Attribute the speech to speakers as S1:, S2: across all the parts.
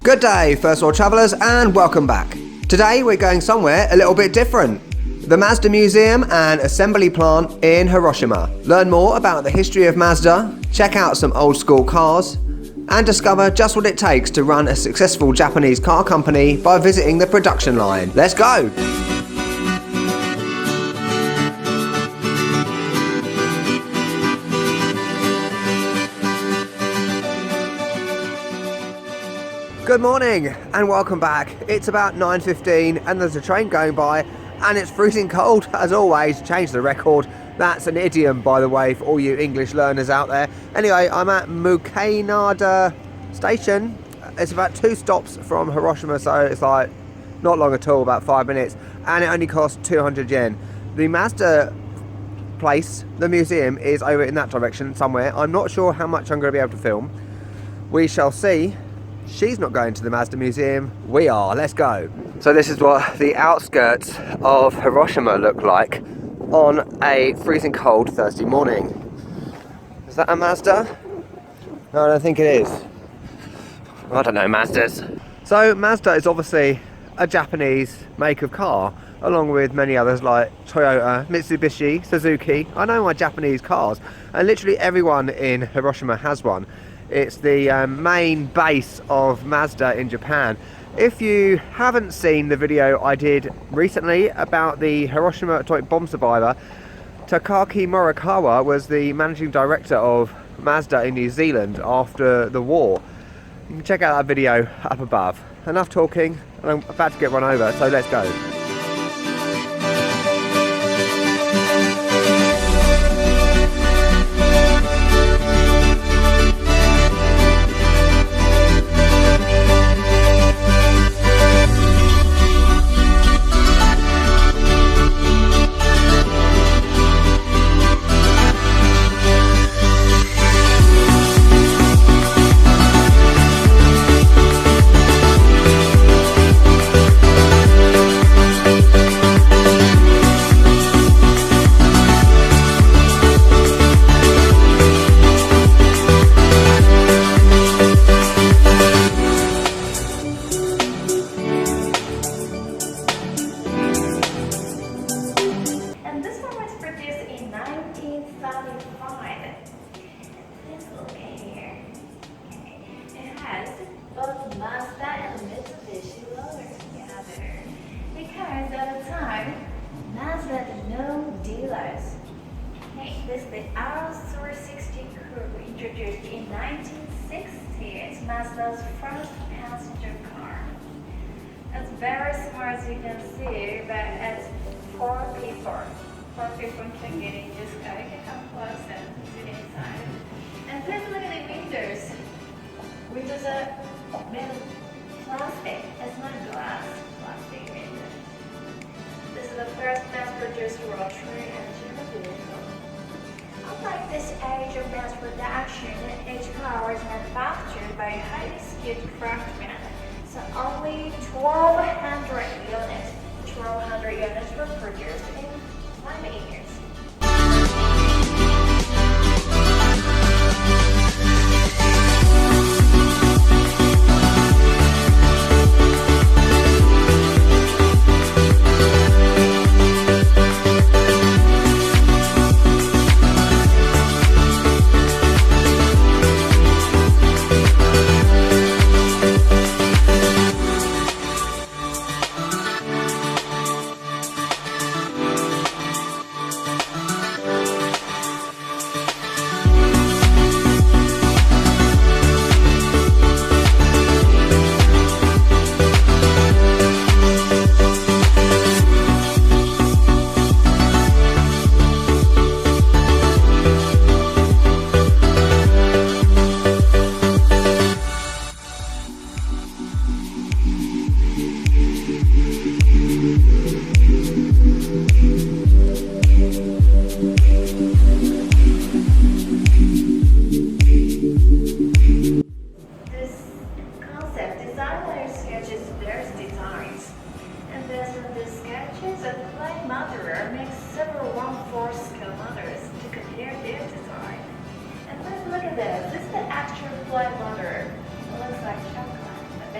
S1: Good day, first world travellers, and welcome back. Today we're going somewhere a little bit different. The Mazda Museum and Assembly Plant in Hiroshima. Learn more about the history of Mazda, check out some old school cars, and discover just what it takes to run a successful Japanese car company by visiting the production line. Let's go! Good morning and welcome back. It's about 9:15 and there's a train going by and it's freezing cold as always. Change the record. That's an idiom, by the way, for all you English learners out there. Anyway, I'm at Mukainada station. It's about 2 stops from Hiroshima, so it's like not long at all, about 5 minutes, and it only costs 200 yen. The Mazda place, the museum, is over in that direction somewhere. I'm not sure how much I'm going to be able to film. We shall see. She's not going to the Mazda Museum, we are. Let's go. So this is what the outskirts of Hiroshima look like on a freezing cold Thursday morning. Is that a Mazda? No, I don't think it is. I don't know Mazdas. So Mazda is obviously a Japanese make of car, along with many others like Toyota, Mitsubishi, Suzuki. I know my Japanese cars, and literally everyone in Hiroshima has one. It's the main base of Mazda in Japan. If you haven't seen the video I did recently about the Hiroshima atomic bomb survivor, Takaki Morikawa was the managing director of Mazda in New Zealand after the war. You can check out that video up above. Enough talking, and I'm about to get run over, so let's go.
S2: Both Mazda and Mitsubishi logos together. Because at the time, Mazda had no dealers. This is the R360 Coupe, introduced in 1960. It's Mazda's first passenger car. It's very small, as you can see, but it's 4 people. 4 people can get in this car. You can come close and sit inside. And please look at the windows. Windows are made of plastic. It's not glass. Plastic window. This is the first mass-produced rotary engine vehicle. Unlike this age of mass production, each car is manufactured by highly skilled craftsmen. So only 1,200 units were produced in 5 years.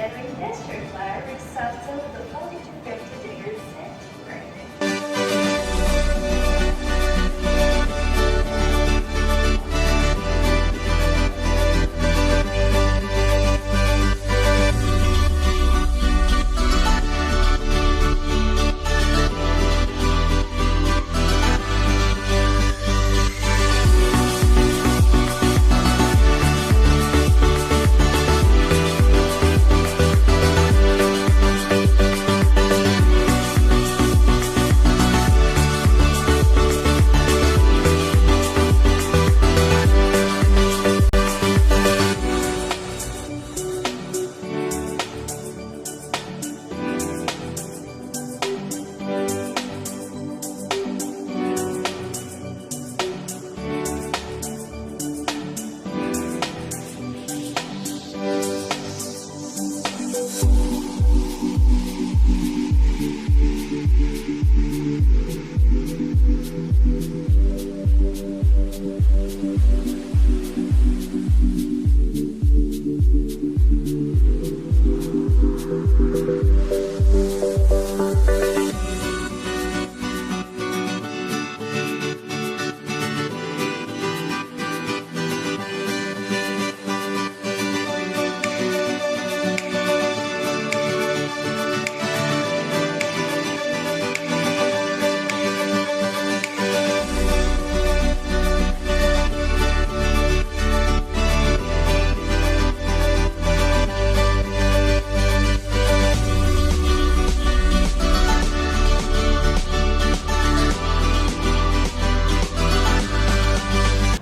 S2: better industrial fire which sounds over 40 to 50 degrees centigrade.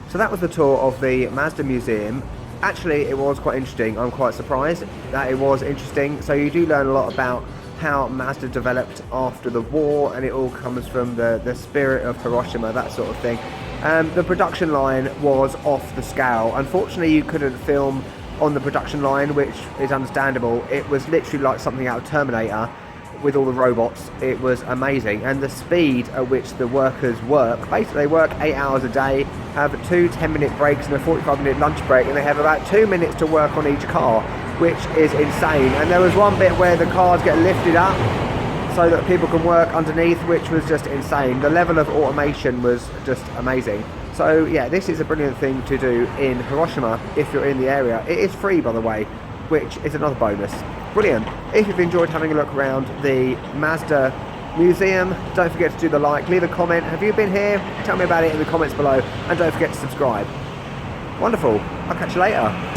S1: So that was the tour of the Mazda Museum. Actually, it was quite interesting. I'm quite surprised that it was interesting. So you do learn a lot about how Mazda developed after the war, and it all comes from the spirit of Hiroshima, that sort of thing. The production line was off the scale. Unfortunately, you couldn't film on the production line, which is understandable. It was literally like something out of Terminator with all the robots. It was amazing, and the speed at which the workers work, basically they work 8 hours a day, have 2 10-minute breaks and a 45-minute lunch break, and they have about 2 minutes to work on each car, which is insane. And there was one bit where the cars get lifted up so that people can work underneath, which was just insane. The level of automation was just amazing. So yeah, this is a brilliant thing to do in Hiroshima if you're in the area. It is free, by the way, which is another bonus. Brilliant. If you've enjoyed having a look around the Mazda Museum, don't forget to do the like, leave a comment. Have you been here? Tell me about it in the comments below, and don't forget to subscribe. Wonderful. I'll catch you later.